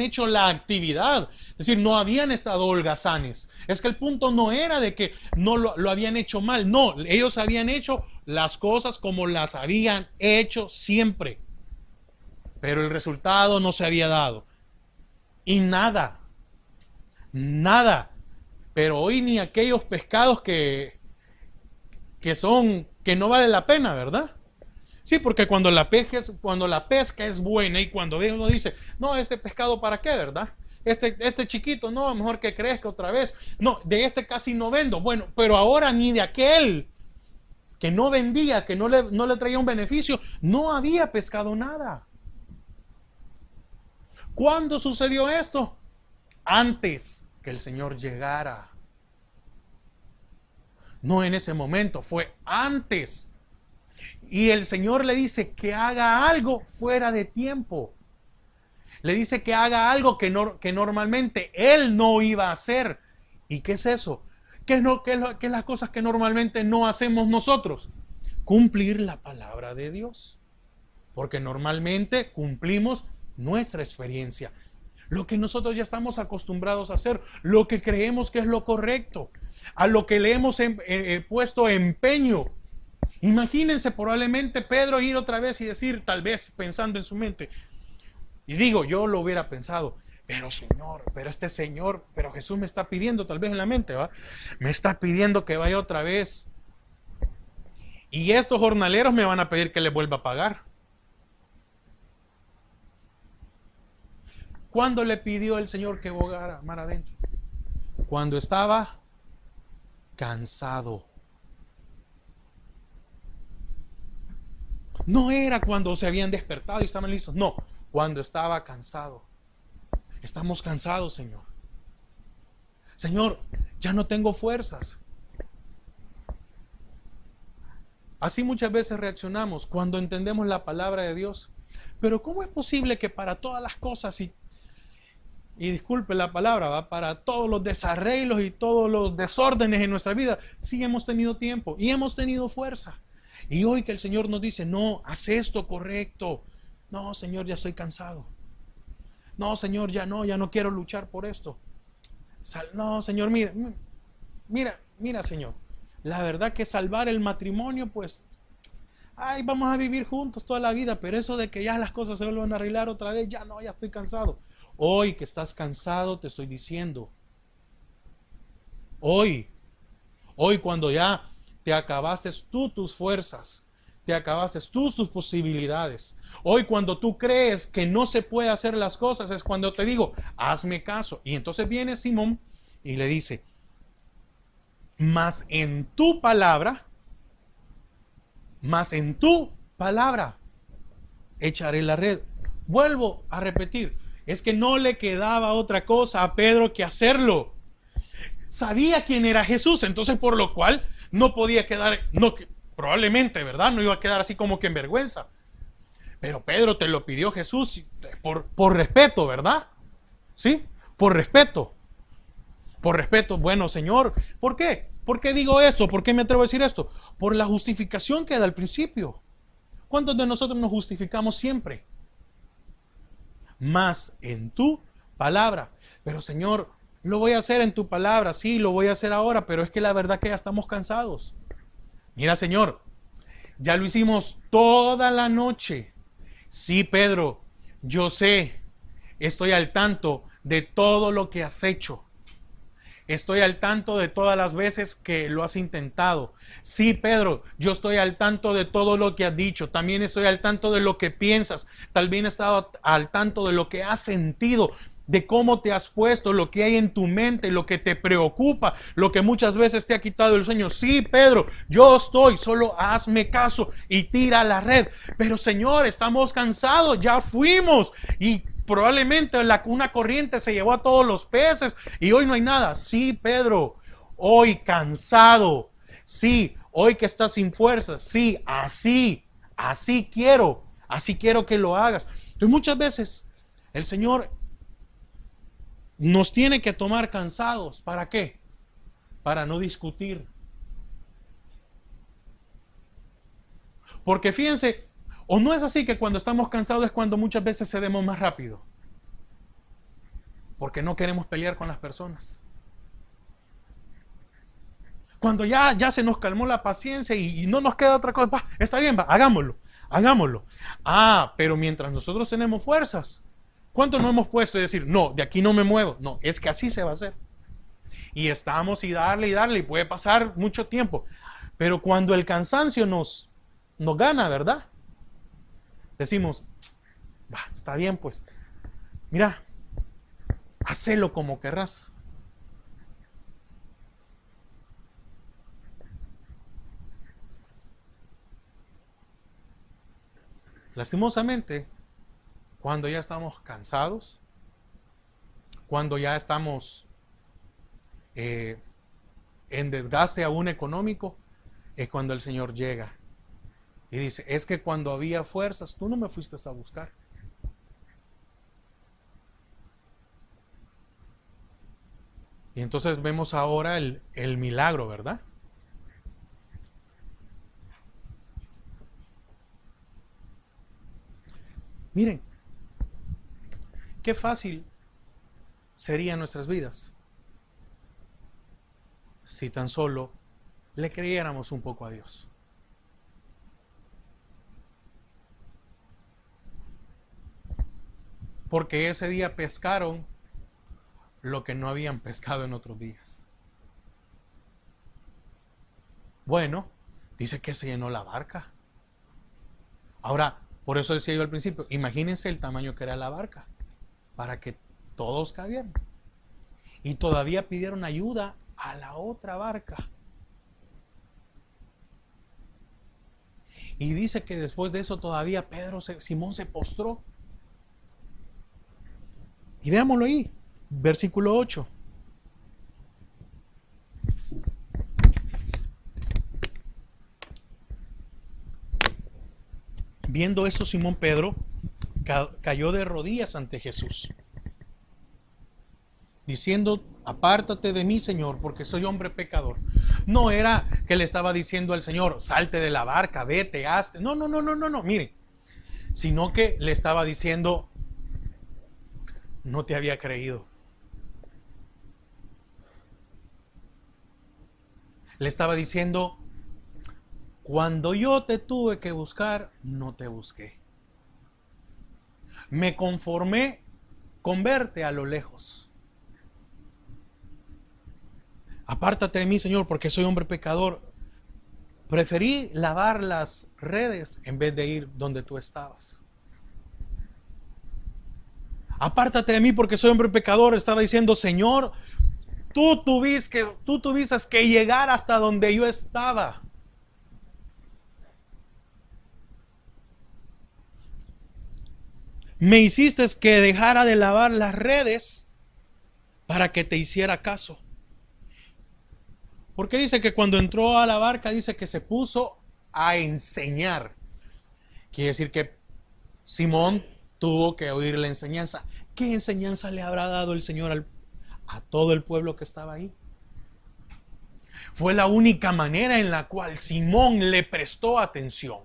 hecho la actividad. Es decir, no habían estado holgazanes. Es que el punto no era de que no lo habían hecho mal. No, ellos habían hecho las cosas como las habían hecho siempre. Pero el resultado no se había dado. Y nada. Pero hoy ni aquellos pescados que no vale la pena, ¿verdad? Sí, porque cuando la pesca es buena y cuando uno dice, no, este pescado para qué, ¿verdad? Este chiquito, no, mejor que crezca otra vez. No, de este casi no vendo. Bueno, pero ahora ni de aquel que no vendía, que no le traía un beneficio, no había pescado nada. ¿Cuándo sucedió esto? Antes que el Señor llegara. No en ese momento, fue antes. Y el Señor le dice que haga algo fuera de tiempo. Le dice que haga algo que normalmente Él no iba a hacer. ¿Y qué es eso? ¿Qué es las cosas que normalmente no hacemos nosotros? Cumplir la palabra de Dios. Porque normalmente cumplimos nuestra experiencia. Lo que nosotros ya estamos acostumbrados a hacer. Lo que creemos que es lo correcto. A lo que le hemos puesto empeño. Imagínense probablemente Pedro ir otra vez y decir, tal vez pensando en su mente, y digo, yo lo hubiera pensado, pero Señor, pero Jesús me está pidiendo, tal vez en la mente, ¿va? Me está pidiendo que vaya otra vez. Y estos jornaleros me van a pedir que les vuelva a pagar. ¿Cuándo le pidió el Señor que bogara mar adentro? Cuando estaba cansado. No era cuando se habían despertado y estaban listos. No, cuando estaba cansado. Estamos cansados, Señor. Señor, ya no tengo fuerzas. Así muchas veces reaccionamos cuando entendemos la palabra de Dios. Pero ¿cómo es posible que para todas las cosas y disculpe la palabra, ¿va? Para todos los desarreglos y todos los desórdenes en nuestra vida, sí hemos tenido tiempo y hemos tenido fuerza? Y hoy que el Señor nos dice, no, haz esto correcto. No, Señor, ya estoy cansado. No, Señor, ya no quiero luchar por esto. No, Señor, mira, Señor. La verdad que salvar el matrimonio, pues, vamos a vivir juntos toda la vida, pero eso de que ya las cosas se vuelvan a arreglar otra vez, ya estoy cansado. Hoy que estás cansado, te estoy diciendo. Hoy cuando ya te acabaste tú tus fuerzas, te acabaste tú tus posibilidades. Hoy cuando tú crees que no se puede hacer las cosas es cuando te digo, hazme caso. Y entonces viene Simón y le dice, mas en tu palabra echaré la red. Vuelvo a repetir, es que no le quedaba otra cosa a Pedro que hacerlo. Sabía quién era Jesús, entonces por lo cual no podía quedar, probablemente, ¿verdad? No iba a quedar así como que en vergüenza. Pero Pedro te lo pidió Jesús por respeto, ¿verdad? ¿Sí? Por respeto. Por respeto. Bueno, Señor, ¿por qué? ¿Por qué digo esto? ¿Por qué me atrevo a decir esto? Por la justificación que da al principio. ¿Cuántos de nosotros nos justificamos siempre? Más en tu palabra. Pero Señor, lo voy a hacer en tu palabra, sí, lo voy a hacer ahora, pero es que la verdad que ya estamos cansados. Mira, Señor, ya lo hicimos toda la noche. Sí, Pedro, yo sé, estoy al tanto de todo lo que has hecho. Estoy al tanto de todas las veces que lo has intentado. Sí, Pedro, yo estoy al tanto de todo lo que has dicho. También estoy al tanto de lo que piensas. También he estado al tanto de lo que has sentido. de cómo te has puesto, lo que hay en tu mente, lo que te preocupa, lo que muchas veces te ha quitado el sueño. Sí, Pedro, yo estoy, solo hazme caso y tira la red. Pero Señor, estamos cansados, ya fuimos y probablemente una corriente se llevó a todos los peces y hoy no hay nada. Sí, Pedro, hoy cansado. Sí, hoy que estás sin fuerzas. Sí, así quiero que lo hagas. Entonces muchas veces el Señor nos tiene que tomar cansados. ¿Para qué? Para no discutir. Porque fíjense, o no es así que cuando estamos cansados es cuando muchas veces cedemos más rápido. Porque no queremos pelear con las personas. Cuando ya se nos calmó la paciencia y no nos queda otra cosa, está bien, hagámoslo. Pero mientras nosotros tenemos fuerzas, ¿cuánto no hemos puesto de decir, no, de aquí no me muevo? No, es que así se va a hacer. Y estamos y darle, y puede pasar mucho tiempo. Pero cuando el cansancio nos gana, ¿verdad? Decimos, está bien pues, mira, hacelo como querrás. Lastimosamente, cuando ya estamos cansados, cuando ya estamos en desgaste aún económico, es cuando el Señor llega y dice, es que cuando había fuerzas, tú no me fuiste a buscar. Y entonces vemos ahora el milagro, ¿verdad? Miren, qué fácil serían nuestras vidas si tan solo le creyéramos un poco a Dios. Porque ese día pescaron lo que no habían pescado en otros días. Bueno, dice que se llenó la barca. Ahora, por eso decía yo al principio, imagínense el tamaño que era la barca, para que todos cabieran. Y todavía pidieron ayuda a la otra barca. Y dice que después de eso todavía Simón se postró. Y veámoslo ahí, versículo 8. Viendo eso, Simón Pedro cayó de rodillas ante Jesús, diciendo, apártate de mí, Señor, porque soy hombre pecador. No era que le estaba diciendo al Señor, salte de la barca, vete, hazte. No, mire, sino que le estaba diciendo, no te había creído. Le estaba diciendo, cuando yo te tuve que buscar, no te busqué. Me conformé con verte a lo lejos. Apártate de mí, Señor, porque soy hombre pecador. Preferí lavar las redes en vez de ir donde tú estabas. Apártate de mí porque soy hombre pecador. Estaba diciendo, Señor, tú tuviste que llegar hasta donde yo estaba. Me hiciste que dejara de lavar las redes para que te hiciera caso. Porque dice que cuando entró a la barca, dice que se puso a enseñar. Quiere decir que Simón tuvo que oír la enseñanza. ¿Qué enseñanza le habrá dado el Señor a todo el pueblo que estaba ahí? Fue la única manera en la cual Simón le prestó atención.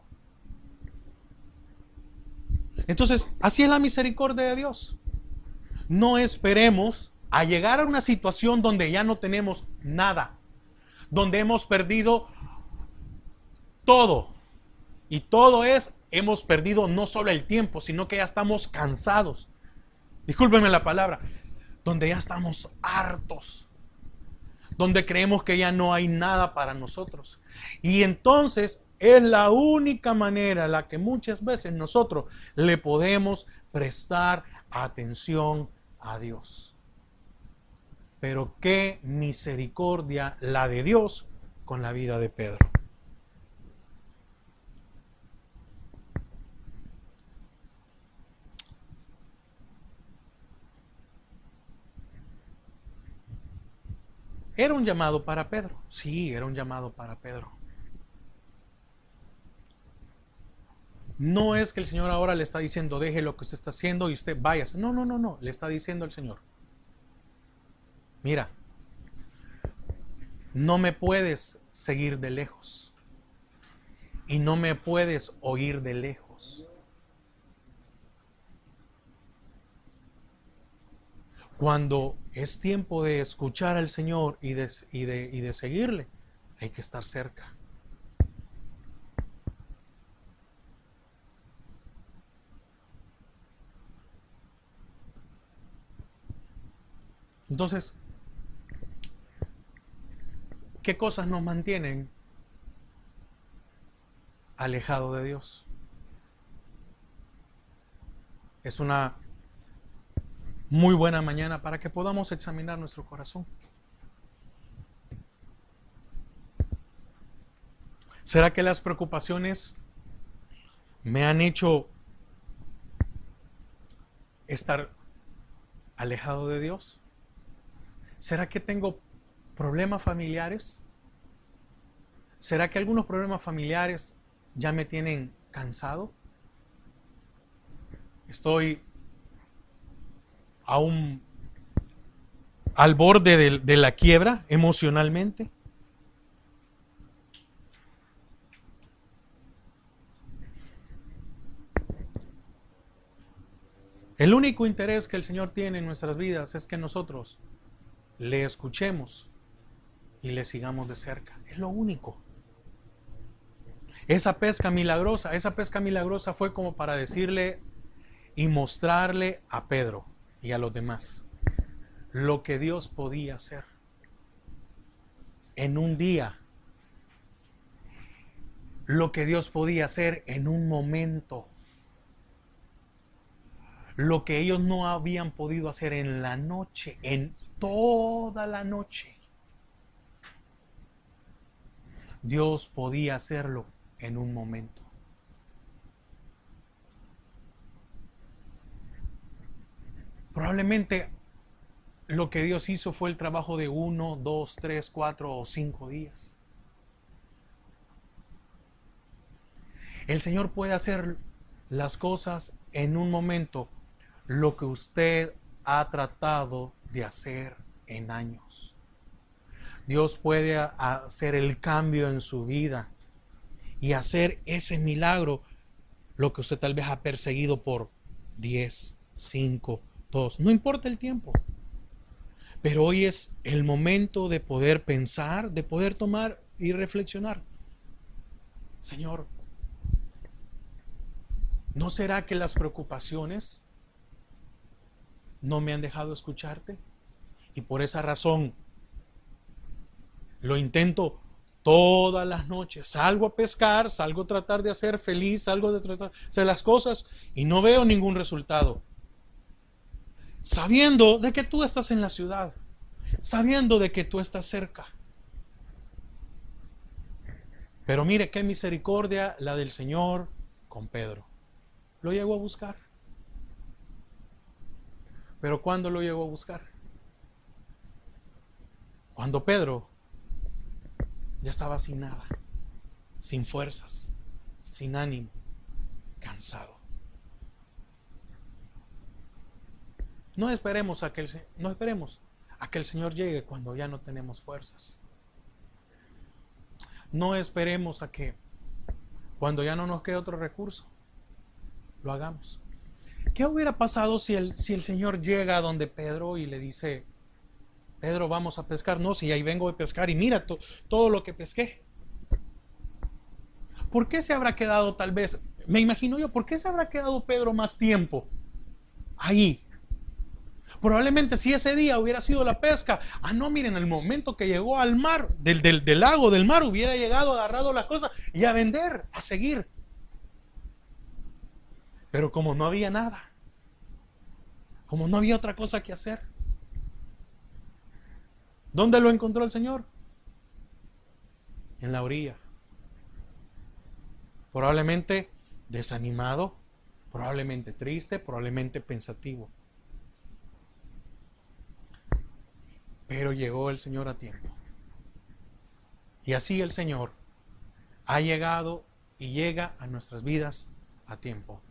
Entonces, así es la misericordia de Dios. No esperemos a llegar a una situación donde ya no tenemos nada, donde hemos perdido todo. Y hemos perdido no solo el tiempo, sino que ya estamos cansados. Discúlpenme la palabra, donde ya estamos hartos, donde creemos que ya no hay nada para nosotros. Y entonces es la única manera en la que muchas veces nosotros le podemos prestar atención a Dios. Pero qué misericordia la de Dios con la vida de Pedro. ¿Era un llamado para Pedro? Sí, era un llamado para Pedro. No es que el Señor ahora le está diciendo, deje lo que usted está haciendo y usted váyase. No, no, no, no. Le está diciendo el Señor, mira, no me puedes seguir de lejos y no me puedes oír de lejos. Cuando es tiempo de escuchar al Señor y de seguirle, hay que estar cerca. Entonces, ¿qué cosas nos mantienen alejados de Dios? Es una muy buena mañana para que podamos examinar nuestro corazón. ¿Será que las preocupaciones me han hecho estar alejado de Dios? ¿Será que tengo problemas familiares? ¿Será que algunos problemas familiares ya me tienen cansado? Estoy aún al borde de la quiebra emocionalmente. El único interés que el Señor tiene en nuestras vidas es que nosotros le escuchemos y le sigamos de cerca. Es lo único. Esa pesca milagrosa fue como para decirle y mostrarle a Pedro y a los demás lo que Dios podía hacer en un día, lo que Dios podía hacer en un momento, lo que ellos no habían podido hacer en la noche, en toda la noche. Dios podía hacerlo en un momento. Probablemente lo que Dios hizo fue el trabajo de 1, 2, 3, 4 o 5 días. El Señor puede hacer las cosas en un momento, lo que usted ha tratado de hacer en años. Dios puede hacer el cambio en su vida y hacer ese milagro, lo que usted tal vez ha perseguido por 10, 5, 2, no importa el tiempo. Pero hoy es el momento de poder pensar, de poder tomar y reflexionar. Señor, ¿no será que las preocupaciones no me han dejado escucharte? Y por esa razón lo intento todas las noches. Salgo a pescar, salgo a tratar de hacer feliz, salgo de tratar de hacer las cosas y no veo ningún resultado. Sabiendo de que tú estás en la ciudad, sabiendo de que tú estás cerca. Pero mire qué misericordia la del Señor con Pedro. Lo llegó a buscar. Pero ¿cuándo lo llegó a buscar? Cuando Pedro ya estaba sin nada, sin fuerzas, sin ánimo, cansado. No esperemos a que el Señor llegue cuando ya no tenemos fuerzas. No esperemos a que cuando ya no nos quede otro recurso, lo hagamos. ¿Qué hubiera pasado si el Señor llega a donde Pedro y le dice, Pedro, vamos a pescar? No, si ahí vengo de pescar y mira todo lo que pesqué. ¿Por qué se habrá quedado tal vez, me imagino yo, por qué se habrá quedado Pedro más tiempo ahí? Probablemente si ese día hubiera sido la pesca, no, miren, el momento que llegó al mar, del lago, del mar, hubiera llegado, agarrado las cosas y a vender, a seguir. Pero como no había nada, Como no había otra cosa que hacer. ¿Dónde lo encontró el Señor? En la orilla. Probablemente desanimado, probablemente triste, probablemente pensativo. Pero llegó el Señor a tiempo. Y así el Señor ha llegado y llega a nuestras vidas a tiempo.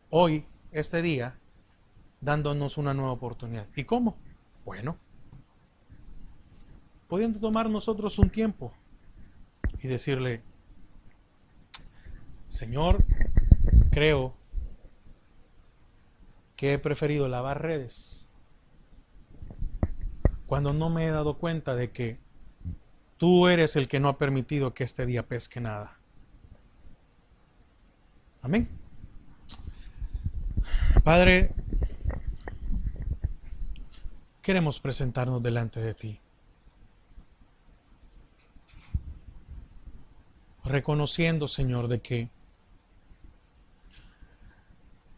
Hoy, este día, dándonos una nueva oportunidad. ¿Y cómo? Bueno, pudiendo tomar nosotros un tiempo y decirle: Señor, creo que he preferido lavar redes cuando no me he dado cuenta de que tú eres el que no ha permitido que este día pesque nada. Amén. Padre, queremos presentarnos delante de ti, reconociendo, Señor, de que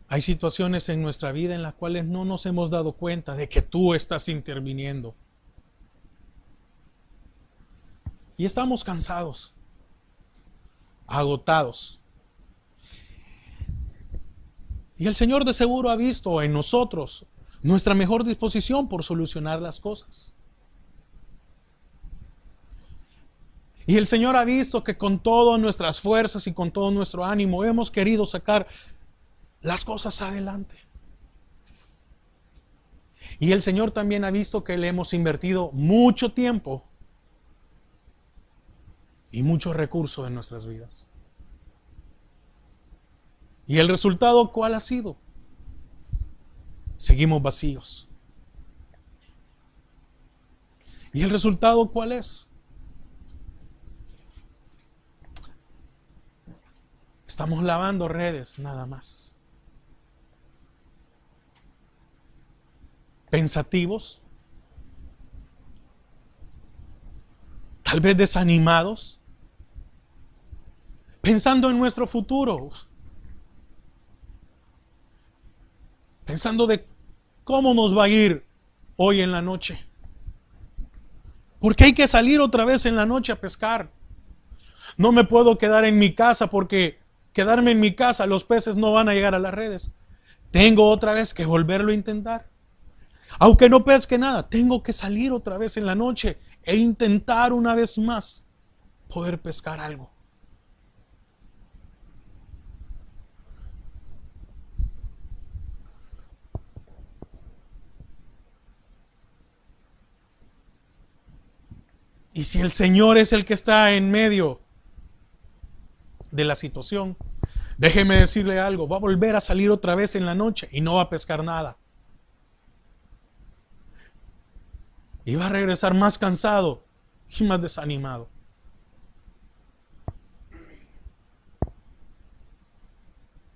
hay situaciones en nuestra vida en las cuales no nos hemos dado cuenta de que tú estás interviniendo. Y estamos cansados, agotados. Y el Señor de seguro ha visto en nosotros nuestra mejor disposición por solucionar las cosas. Y el Señor ha visto que con todas nuestras fuerzas y con todo nuestro ánimo hemos querido sacar las cosas adelante. Y el Señor también ha visto que le hemos invertido mucho tiempo y muchos recursos en nuestras vidas. ¿Y el resultado cuál ha sido? Seguimos vacíos. ¿Y el resultado cuál es? Estamos lavando redes nada más. Pensativos, tal vez desanimados, pensando en nuestro futuro, pensando de cómo nos va a ir hoy en la noche, porque hay que salir otra vez en la noche a pescar. No me puedo quedar en mi casa, porque quedarme en mi casa los peces no van a llegar a las redes. Tengo otra vez que volverlo a intentar. Aunque no pesque nada, tengo que salir otra vez en la noche e intentar una vez más poder pescar algo. Y si el Señor es el que está en medio de la situación, déjeme decirle algo: va a volver a salir otra vez en la noche y no va a pescar nada. Y va a regresar más cansado y más desanimado.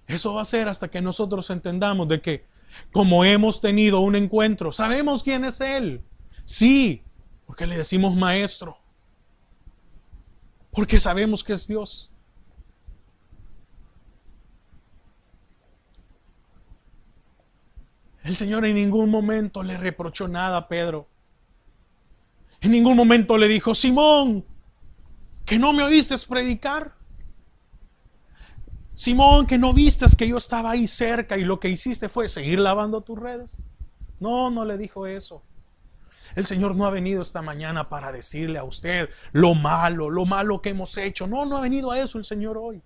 Eso va a ser hasta que nosotros entendamos de que, como hemos tenido un encuentro, sabemos quién es Él. Sí, porque le decimos maestro. Porque sabemos que es Dios. El Señor en ningún momento le reprochó nada a Pedro. En ningún momento le dijo: Simón, que no me oíste predicar. Simón, que no vistes que yo estaba ahí cerca y lo que hiciste fue seguir lavando tus redes. No, no le dijo eso. El Señor no ha venido esta mañana para decirle a usted lo malo que hemos hecho. No, no ha venido a eso el Señor hoy.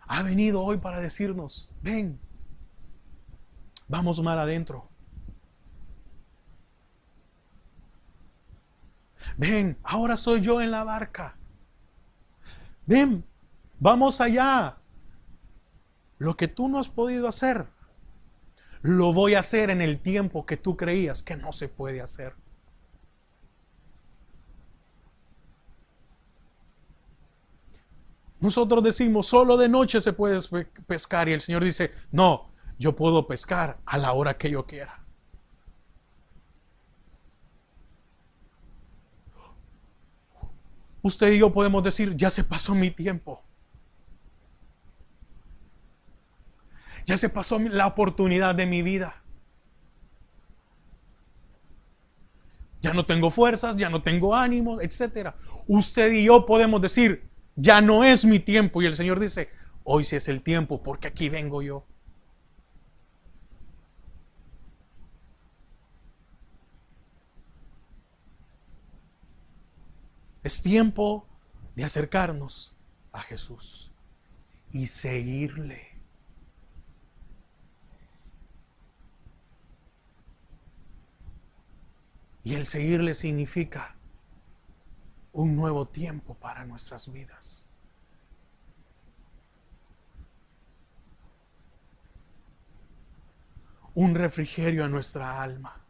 Ha venido hoy para decirnos: ven, vamos mar adentro. Ven, ahora soy yo en la barca. Ven, vamos allá. Lo que tú no has podido hacer, lo voy a hacer en el tiempo que tú creías que no se puede hacer. Nosotros decimos: solo de noche se puede pescar. Y el Señor dice: no, yo puedo pescar a la hora que yo quiera. Usted y yo podemos decir: ya se pasó mi tiempo. Ya se pasó la oportunidad de mi vida. Ya no tengo fuerzas, ya no tengo ánimo, etc. Usted y yo podemos decir, ya no es mi tiempo. Y el Señor dice, hoy sí es el tiempo, porque aquí vengo yo. Es tiempo de acercarnos a Jesús y seguirle. Y el seguirle significa un nuevo tiempo para nuestras vidas. Un refrigerio a nuestra alma.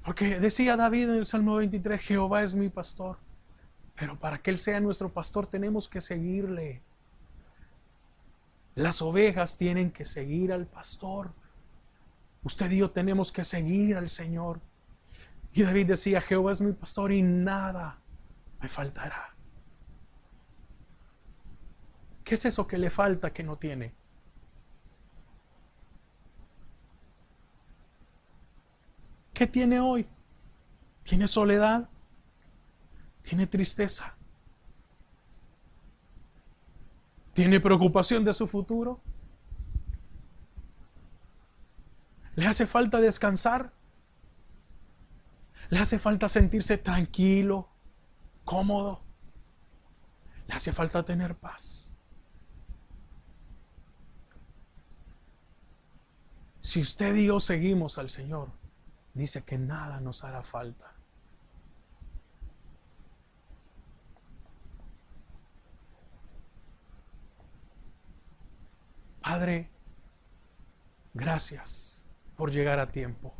Porque decía David en el Salmo 23, Jehová es mi pastor. Pero para que Él sea nuestro pastor tenemos que seguirle. Las ovejas tienen que seguir al pastor. Usted y yo tenemos que seguir al Señor. Y David decía, Jehová es mi pastor y nada me faltará. ¿Qué es eso que le falta que no tiene? ¿Qué tiene hoy? ¿Tiene soledad? ¿Tiene tristeza? ¿Tiene preocupación de su futuro? ¿Le hace falta descansar? ¿Le hace falta sentirse tranquilo, cómodo? ¿Le hace falta tener paz? Si usted y yo seguimos al Señor, dice que nada nos hará falta. Padre, gracias por llegar a tiempo.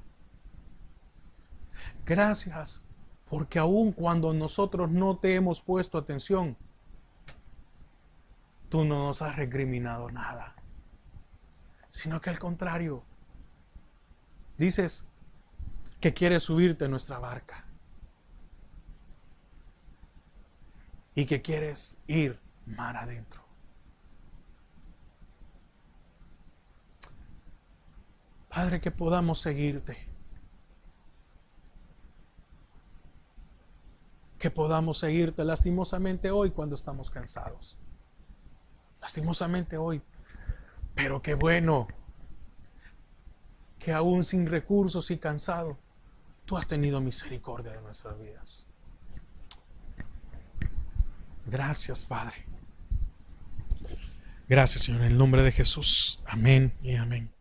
Gracias porque aun cuando nosotros no te hemos puesto atención, tú no nos has recriminado nada, sino que al contrario, dices que quieres subirte a nuestra barca y que quieres ir mar adentro. Padre, que podamos seguirte. Que podamos seguirte lastimosamente hoy cuando estamos cansados. Lastimosamente hoy. Pero qué bueno que aún sin recursos y cansado, tú has tenido misericordia de nuestras vidas. Gracias, Padre. Gracias, Señor, en el nombre de Jesús. Amén y amén.